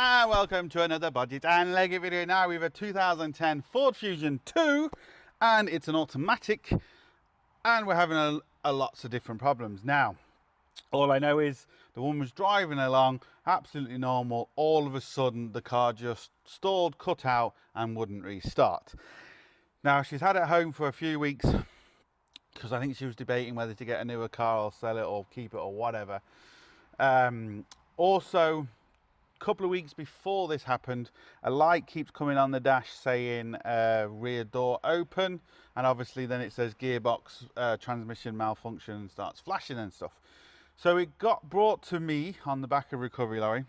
and welcome to another Bodgit and Leggit video. Now we have a 2010 Ford Fusion 2 and it's an automatic, and we're having lots of different problems. Now all I know is the woman was driving along absolutely normal. All of a sudden the car just stalled, cut out and wouldn't restart. Now she's had it home for a few weeks because I think she was debating whether to get a newer car or sell it or keep it or whatever. Also, a couple of weeks before this happened, a light keeps coming on the dash saying rear door open, and obviously then it says gearbox transmission malfunction and starts flashing and stuff. So it got brought to me on the back of a recovery lorry.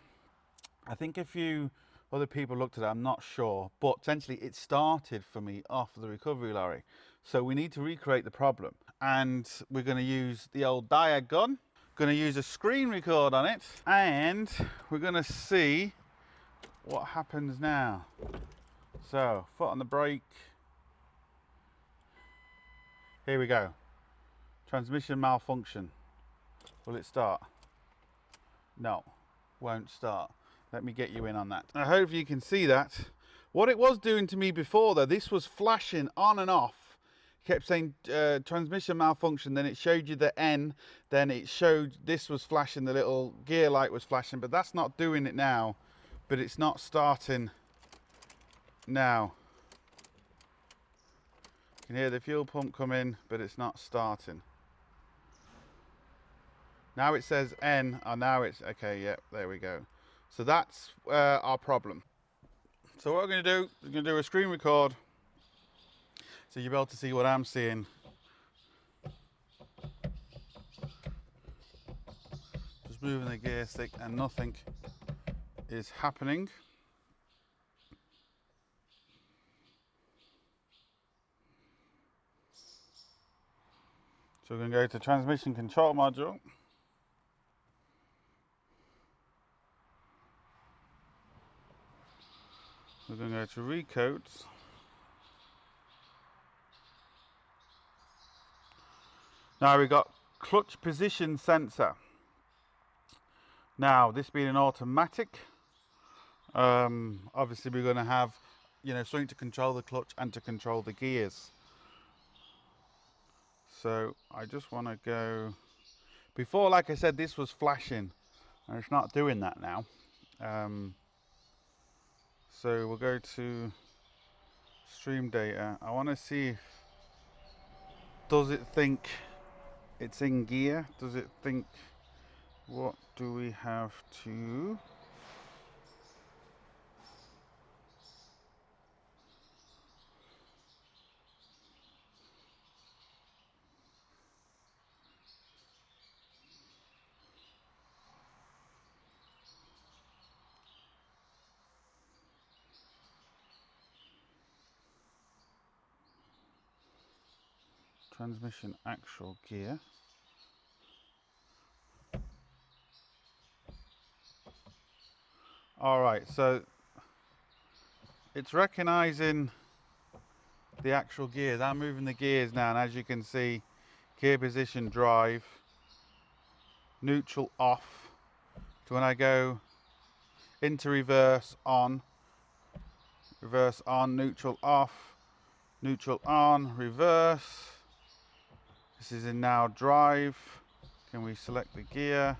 I think a few other people looked at it, I'm not sure, but essentially it started for me off the recovery lorry. So we need to recreate the problem, and we're going to use the old diag gun. Going to use a screen record on it, and we're going to see what happens now. So foot on the brake, here we go. Transmission malfunction. Will it start? No, won't start. Let me get you in on that. I hope you can see that. What it was doing to me before though, this was flashing on and off. Kept saying transmission malfunction, then it showed you the N, then it showed this was flashing, the little gear light was flashing, but that's not doing it now. But it's not starting now. You can hear the fuel pump come in, but it's not starting. Now it says N, oh now it's, okay, yep, there we go. So that's our problem. So what we're going to do, we're going to do a screen record, so you'll be able to see what I'm seeing. Just moving the gear stick and nothing is happening. So we're going to go to transmission control module. We're going to go to recodes. Now we've got clutch position sensor. Now this being an automatic, obviously we're going to have, something to control the clutch and to control the gears. So I just want to go, before, like I said, this was flashing and it's not doing that now. So we'll go to stream data. I want to see, does it think it's in gear? Does it think, what do we have to? Transmission actual gear. All right, so it's recognizing the actual gears. I'm moving the gears now, and as you can see, gear position drive, neutral off. So when I go into reverse on, neutral off, neutral on, reverse. This is in now drive. Can we select the gear?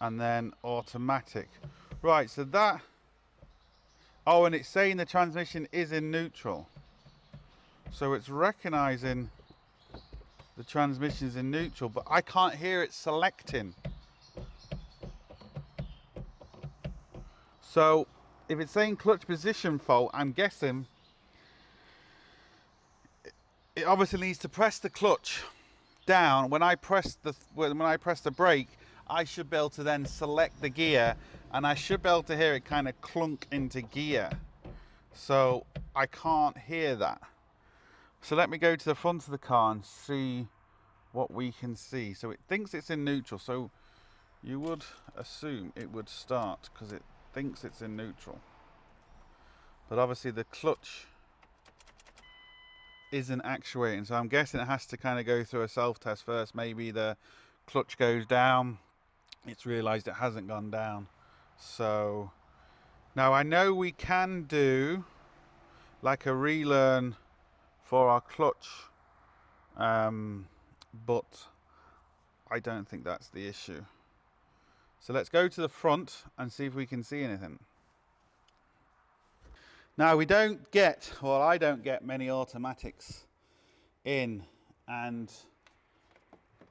And then automatic. Right, so that, oh, and it's saying the transmission is in neutral. So it's recognizing the transmission is in neutral, but I can't hear it selecting. So if it's saying clutch position fault, I'm guessing it obviously needs to press the clutch down. When I press the brake, I should be able to then select the gear, and I should be able to hear it kind of clunk into gear. So I can't hear that. So let me go to the front of the car and see what we can see. So it thinks it's in neutral. So you would assume it would start because it thinks it's in neutral. But obviously the clutch isn't actuating. So I'm guessing it has to kind of go through a self-test first. Maybe the clutch goes down. It's realized it hasn't gone down. So now I know we can do like a relearn for our clutch, but I don't think that's the issue. So let's go to the front and see if we can see anything. Now we don't get, well, I don't get many automatics in, and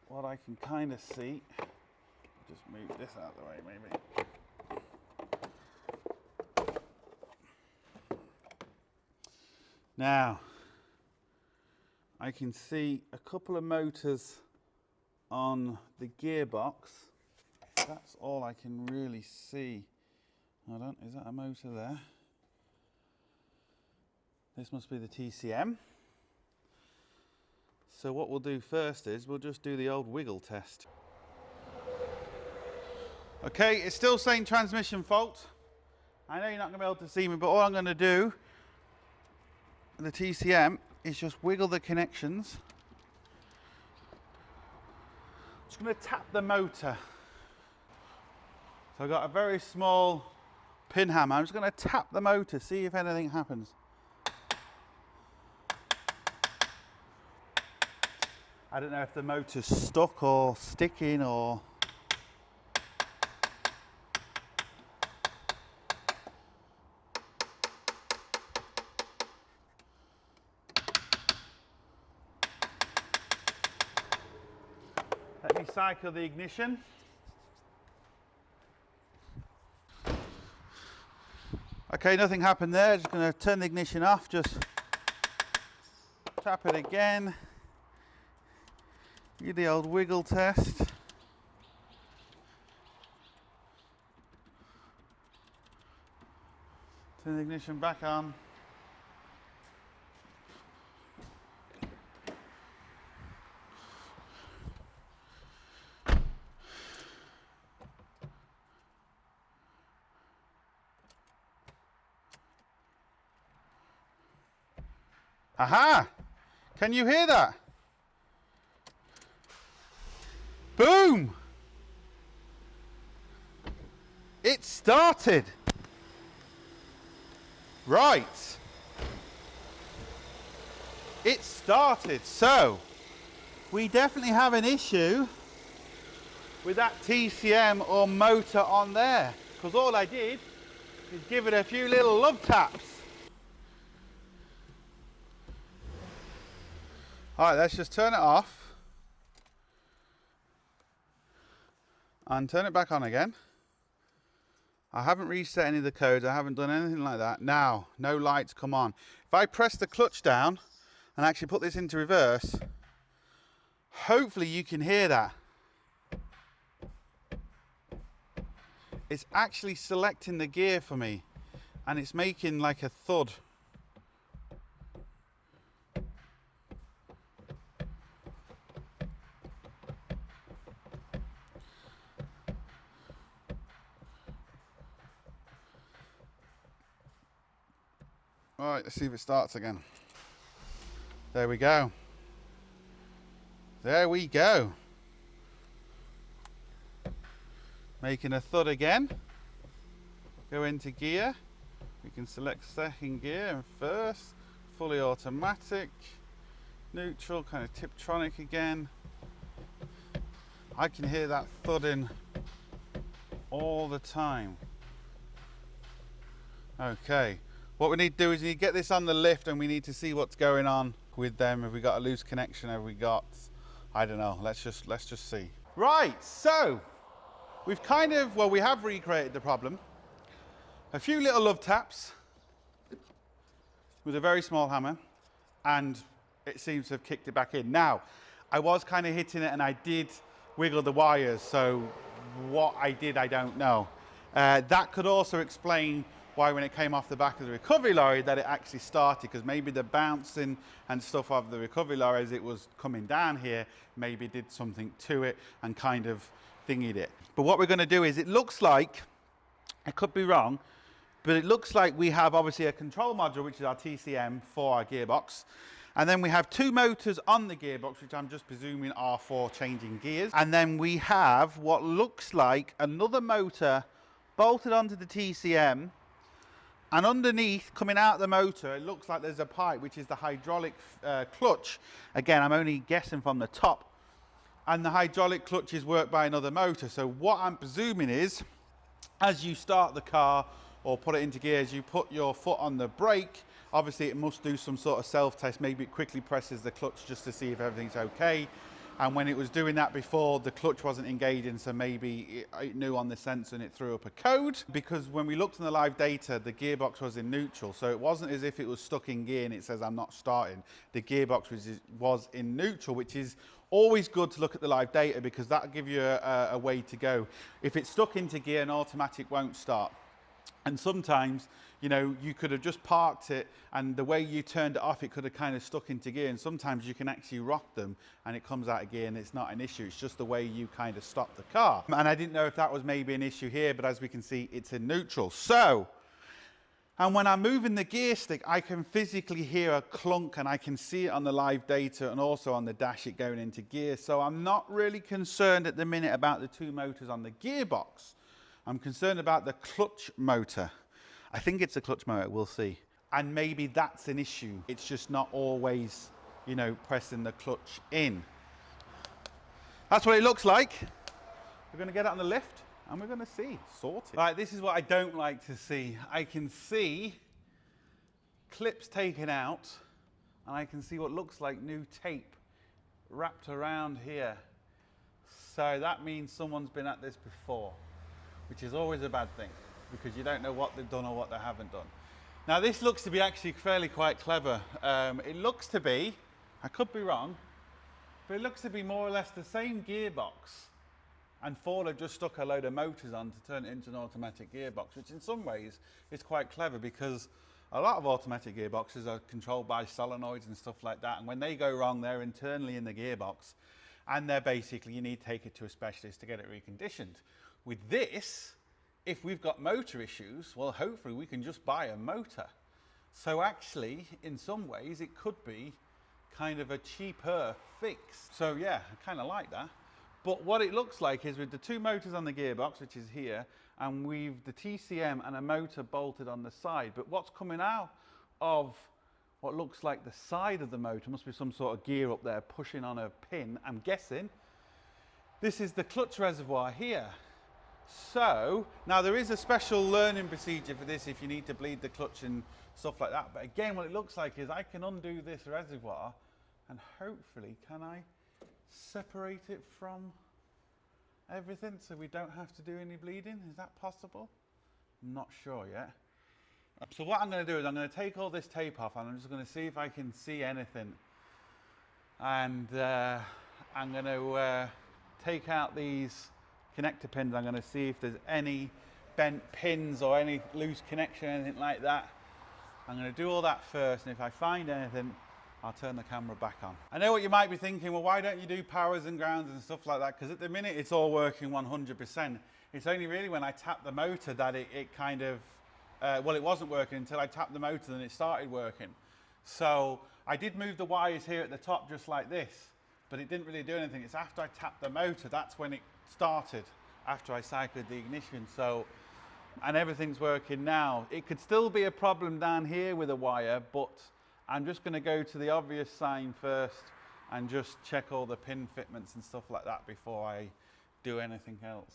what I can kind of see, just move this out of the way maybe. Now I can see a couple of motors on the gearbox. That's all I can really see. Is that a motor there? This must be the TCM. So what we'll do first is we'll just do the old wiggle test. Okay, it's still saying transmission fault. I know you're not going to be able to see me, but all I'm going to do with the TCM is just wiggle the connections. I'm just going to tap the motor. So I've got a very small pin hammer. I'm just going to tap the motor, see if anything happens. I don't know if the motor's stuck or sticking or... Let me cycle the ignition. Okay, nothing happened there. Just going to turn the ignition off, just tap it again. Do the old wiggle test. Turn the ignition back on. Aha! Can you hear that? Boom! It started. Right. It started. So, we definitely have an issue with that TCM or motor on there. Because all I did is give it a few little love taps. Alright, let's just turn it off. And turn it back on again. I haven't reset any of the codes. I haven't done anything like that. Now, no lights come on. If I press the clutch down and actually put this into reverse, hopefully you can hear that. It's actually selecting the gear for me and it's making like a thud. Right, let's see if it starts again. There we go. There we go. Making a thud again. Go into gear. We can select second gear and first. Fully automatic. Neutral, kind of Tiptronic again. I can hear that thudding all the time. Okay. What we need to do is we need to get this on the lift and we need to see what's going on with them. Have we got a loose connection? Have we got, I don't know, let's just see. Right, so we've kind of, well, we have recreated the problem. A few little love taps with a very small hammer and it seems to have kicked it back in. Now, I was kind of hitting it and I did wiggle the wires, so what I did, I don't know. That could also explain why when it came off the back of the recovery lorry that it actually started, because maybe the bouncing and stuff of the recovery lorry as it was coming down here maybe did something to it and kind of thingied it. But what we're going to do is, it looks like, I could be wrong, but it looks like we have obviously a control module, which is our TCM for our gearbox. And then we have two motors on the gearbox, which I'm just presuming are for changing gears. And then we have what looks like another motor bolted onto the TCM, and underneath, coming out the motor, it looks like there's a pipe, which is the hydraulic clutch. Again, I'm only guessing from the top. And the hydraulic clutch is worked by another motor. So what I'm presuming is, as you start the car or put it into gear, as you put your foot on the brake, obviously it must do some sort of self-test. Maybe it quickly presses the clutch just to see if everything's okay. And when it was doing that before, the clutch wasn't engaging, so maybe it knew on the sensor and it threw up a code. Because when we looked in the live data, the gearbox was in neutral, so it wasn't as if it was stuck in gear and it says I'm not starting. The gearbox was in neutral, which is always good to look at the live data, because that'll give you a way to go. If it's stuck into gear, an automatic won't start. And sometimes, you know, you could have just parked it and the way you turned it off, it could have kind of stuck into gear. And sometimes you can actually rock them and it comes out of gear and it's not an issue. It's just the way you kind of stop the car. And I didn't know if that was maybe an issue here, but as we can see, it's in neutral. So, and when I'm moving the gear stick, I can physically hear a clunk and I can see it on the live data and also on the dash it going into gear. So I'm not really concerned at the minute about the two motors on the gearbox. I'm concerned about the clutch motor. I think it's a clutch motor, we'll see. And maybe that's an issue. It's just not always, you know, pressing the clutch in. That's what it looks like. We're gonna get it on the lift and we're gonna see, sort it. Right, this is what I don't like to see. I can see clips taken out and I can see what looks like new tape wrapped around here. So that means someone's been at this before, which is always a bad thing because you don't know what they've done or what they haven't done. Now this looks to be actually fairly quite clever. It looks to be, I could be wrong, but it looks to be more or less the same gearbox, and Ford have just stuck a load of motors on to turn it into an automatic gearbox, which in some ways is quite clever because a lot of automatic gearboxes are controlled by solenoids and stuff like that, and when they go wrong, they're internally in the gearbox, and they're basically, you need to take it to a specialist to get it reconditioned. With this, if we've got motor issues, well, hopefully we can just buy a motor. So actually, in some ways, it could be kind of a cheaper fix. So yeah, I kind of like that. But what it looks like is with the two motors on the gearbox, which is here, and we've the TCM and a motor bolted on the side. But what's coming out of what looks like the side of the motor must be some sort of gear up there pushing on a pin, I'm guessing. This is the clutch reservoir here. So, now there is a special learning procedure for this if you need to bleed the clutch and stuff like that. But again, what it looks like is I can undo this reservoir and hopefully, can I separate it from everything so we don't have to do any bleeding? Is that possible? I'm not sure yet. So what I'm going to do is I'm going to take all this tape off and I'm just going to see if I can see anything. And I'm going to take out these connector pins. I'm going to see if there's any bent pins or any loose connection, anything like that. I'm going to do all that first, and if I find anything, I'll turn the camera back on. I know what you might be thinking, well, why don't you do powers and grounds and stuff like that? Because at the minute it's all working 100%. It's only really when I tap the motor that it kind of, well, it wasn't working until I tapped the motor and it started working. So I did move the wires here at the top just like this, but it didn't really do anything. It's after I tapped the motor, that's when it started, after I cycled the ignition. So, and everything's working now. It could still be a problem down here with a wire, but I'm just going to go to the obvious sign first and just check all the pin fitments and stuff like that before I do anything else.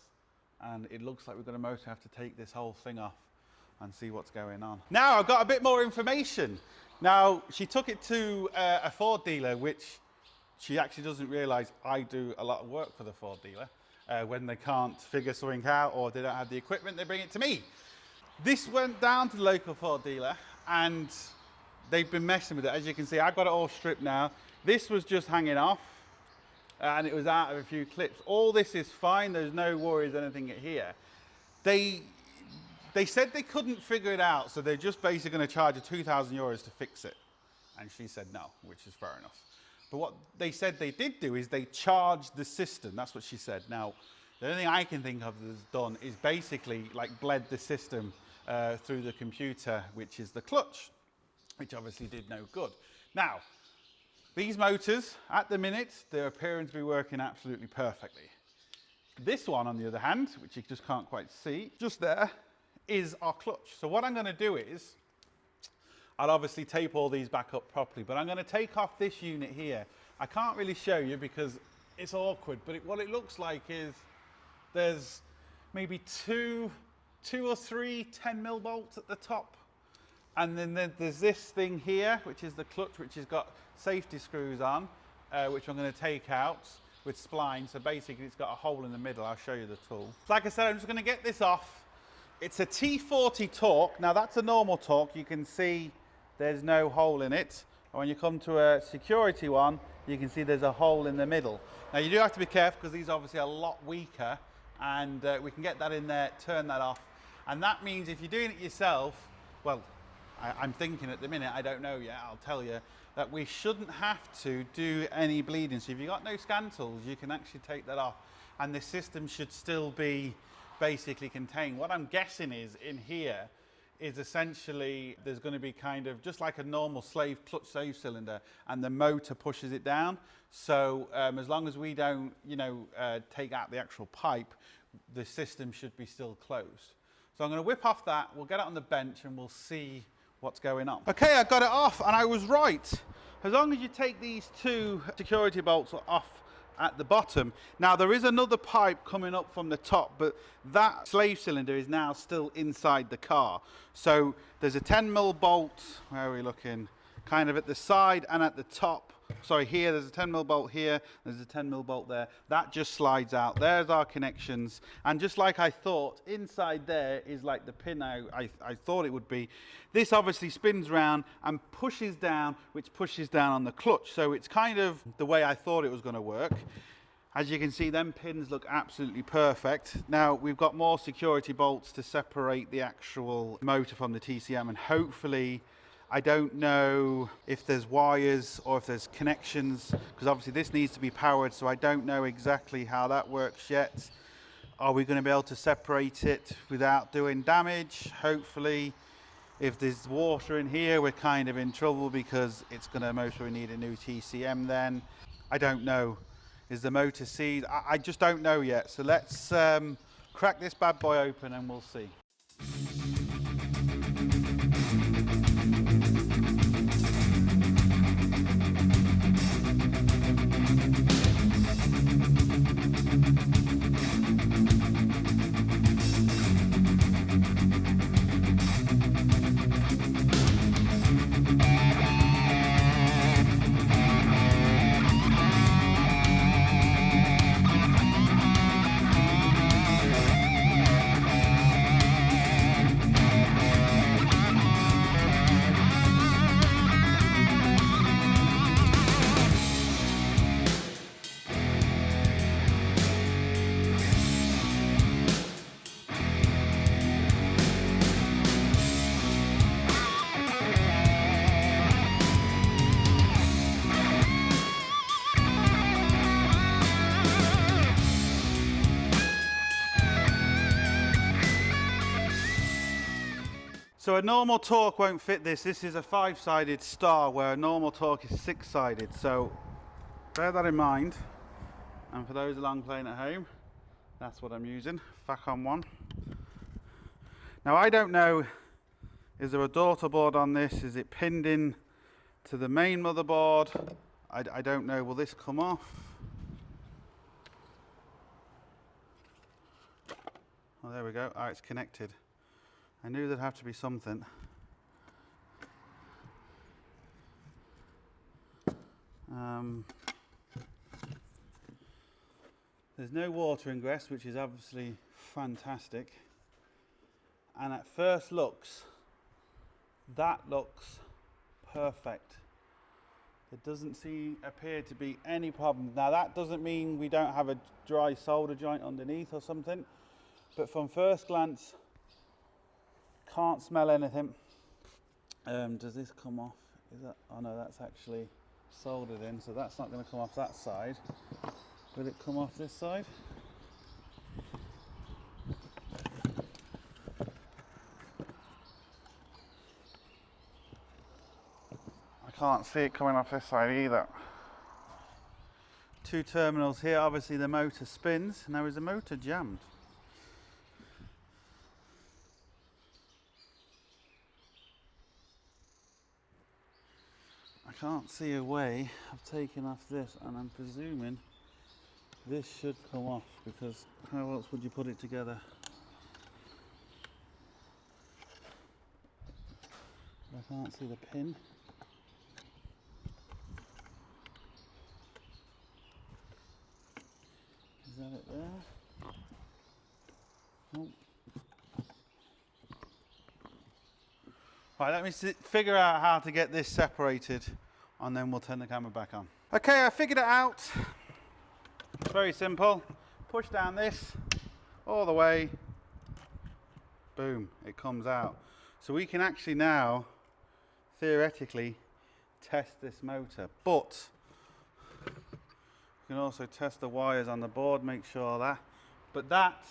And it looks like we're going to mostly have to take this whole thing off and see what's going on. Now I've got a bit more information. Now she took it to a Ford dealer, which she actually doesn't realize I do a lot of work for the Ford dealer. When they can't figure something out or they don't have the equipment, they bring it to me. This went down to the local Ford dealer and they've been messing with it. As you can see, I've got it all stripped now. This was just hanging off and it was out of a few clips. All this is fine. There's no worries, anything here. They said they couldn't figure it out, so they're just basically going to charge her €2,000 to fix it. And she said no, which is fair enough. But what they said they did do is they charged the system. That's what she said. Now, the only thing I can think of that's done is basically like bled the system through the computer, which is the clutch, which obviously did no good. Now, these motors, at the minute, they're appearing to be working absolutely perfectly. This one, on the other hand, which you just can't quite see, just there, is our clutch. So what I'm going to do is, I'll obviously tape all these back up properly, but I'm going to take off this unit here. I can't really show you because it's awkward, but what it looks like is there's maybe two or three 10mm bolts at the top. And then there's this thing here, which is the clutch, which has got safety screws on, which I'm going to take out with splines. So basically it's got a hole in the middle. I'll show you the tool. So like I said, I'm just going to get this off. It's a T40 torque. Now that's a normal torque. You can see there's no hole in it. And when you come to a security one, you can see there's a hole in the middle. Now you do have to be careful because these obviously are a lot weaker, and we can get that in there, turn that off. And that means if you're doing it yourself, well, I'm thinking at the minute, I don't know yet, I'll tell you, that we shouldn't have to do any bleeding. So if you've got no scan tools, you can actually take that off, and the system should still be basically contained. What I'm guessing is in here is essentially there's going to be kind of just like a normal clutch slave cylinder, and the motor pushes it down. So as long as we don't, take out the actual pipe, the system should be still closed. So I'm going to whip off that, we'll get it on the bench and we'll see what's going on. Okay, I got it off and I was right. As long as you take these two security bolts off at the bottom. Now there is another pipe coming up from the top, but that slave cylinder is now still inside the car. So there's a 10mm bolt, where are we looking? Kind of at the side and at the top. Sorry, here there's a 10mm bolt here, there's a 10mm bolt there. That just slides out. There's our connections. And just like I thought, inside there is like the pin I thought it would be. This obviously spins round and pushes down, which pushes down on the clutch. So it's kind of the way I thought it was going to work. As you can see, them pins look absolutely perfect. Now we've got more security bolts to separate the actual motor from the TCM, and hopefully, I don't know if there's wires or if there's connections, because obviously this needs to be powered, so I don't know exactly how that works yet. Are we going to be able to separate it without doing damage? Hopefully. If there's water in here, we're kind of in trouble because it's going to most probably need a new TCM then. I don't know. Is the motor seized? I just don't know yet. So let's crack this bad boy open and we'll see. So a normal torque won't fit this. This is a 5-sided star, where a normal torque is 6-sided. So bear that in mind. And for those along playing at home, that's what I'm using. Facom one. Now I don't know, is there a daughter board on this? Is it pinned in to the main motherboard? I don't know. Will this come off? Oh, there we go. Oh, it's connected. I knew there'd have to be something. There's no water ingress, which is obviously fantastic. And at first looks, that looks perfect. There doesn't appear to be any problem. Now that doesn't mean we don't have a dry solder joint underneath or something, but from first glance, can't smell anything. Does this come off? Is that? Oh no, that's actually soldered in, so that's not going to come off that side. Will it come off this side? I can't see it coming off this side either. 2 terminals here. Obviously the motor spins. Now is the motor jammed? I can't see a way of taking off this, and I'm presuming this should come off, because how else would you put it together? I can't see the pin. Is that it there? Oh. Right, let me figure out how to get this separated, and then we'll turn the camera back on. Okay, I figured it out. It's very simple. Push down this all the way. Boom, it comes out. So we can actually now, theoretically, test this motor. But we can also test the wires on the board, make sure that. But that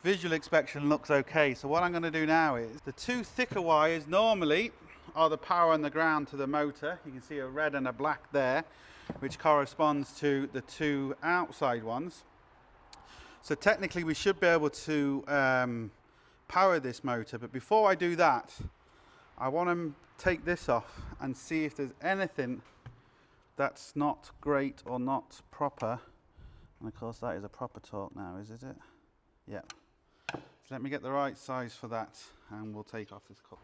visual inspection looks okay. So what I'm going to do now is, the 2 thicker wires normally are the power and the ground to the motor. You can see a red and a black there, which corresponds to the 2 outside ones. So technically we should be able to power this motor, but before I do that, I want to take this off and see if there's anything that's not great or not proper. And of course that is a proper torque now, is it? Yeah. So let me get the right size for that, and we'll take off this cover.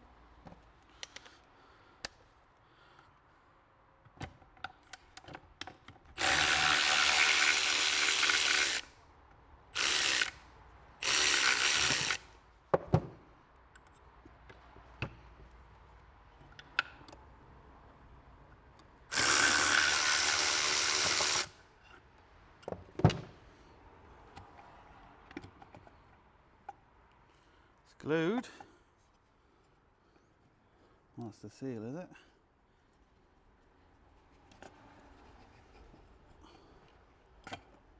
Glued. That's the seal, is it?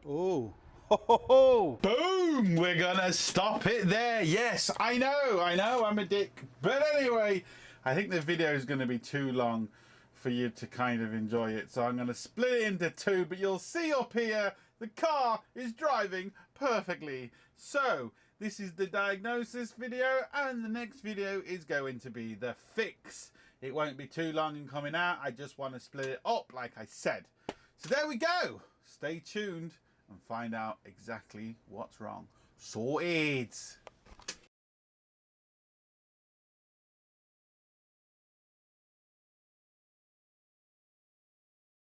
Oh, ho, ho, ho. Boom! We're gonna stop it there. Yes, I know, I'm a dick. But anyway, I think the video is gonna be too long for you to kind of enjoy it. So I'm gonna split it into 2, but you'll see up here, the car is driving perfectly. So, this is the diagnosis video, and the next video is going to be the fix. It won't be too long in coming out. I just want to split it up like I said. So there we go. Stay tuned and find out exactly what's wrong. Sorted.